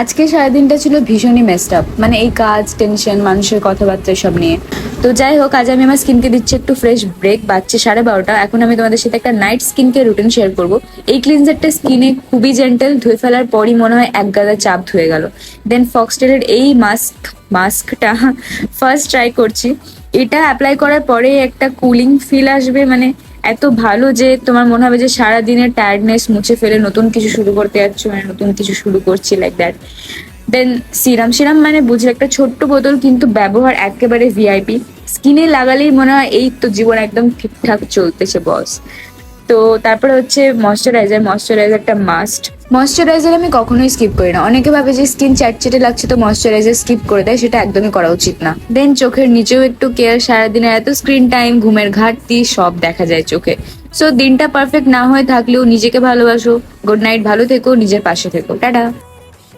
আজকে সারাদিনটা ছিল ভীষণই মেসড আপ, মানে এই কাজ, টেনশন, মানুষের কথাবার্তা সব নিয়ে। তো যাই হোক, আজ আমি আমার স্কিনকে দিচ্ছি একটু ফ্রেশ ব্রেক। বাজছে 12:30। এখন আমি তোমাদের সাথে একটা night skin care routine share করবো। এই ক্লিনজারটা স্কিনে খুবই জেন্টেল, ধুয়ে ফেলার পরই মনে হয় এক গাদা চাপ ধুয়ে গেল। দেন ফক্সটেলের এই মাস্কটা ফার্স্ট ট্রাই করছি। এটা অ্যাপ্লাই করার পরে একটা কুলিং ফিল আসবে, মানে এত ভালো যে তোমার মনে হবে যে সারা দিনের টায়ার্ডনেস মুছে ফেলে নতুন কিছু শুরু করতে যাচ্ছ, মানে নতুন কিছু শুরু করছি, লাইক দ্যাট। দেন সিরাম মানে বুঝলে একটা ছোট্ট বোতল, কিন্তু ব্যবহার একেবারে ভিআইপি। স্কিনে লাগালেই মনে হয় এই তো জীবন একদম ঠিকঠাক চলতেছে বস। তো তারপরে হচ্ছে ময়শ্চারাইজারটা মাস্ট। ময়শ্চারাইজার আমি কখনোই স্কিপ করি না। অনেকে ভাবে যে স্কিন চ্যাটচেটে লাগছে তো ময়শ্চারাইজার স্কিপ করে দেয়, সেটা একদমই করা উচিত না। দেন চোখের নিচেও একটু কেয়ার। সারাদিনের এত স্ক্রিন টাইম, ঘুমের ঘাটতি সব দেখা যায় চোখে। সো দিনটা পারফেক্ট না হয়ে থাকলেও নিজেকে ভালোবাসো। গুড নাইট, ভালো থেকো, নিজের পাশে থেকো, টাটা।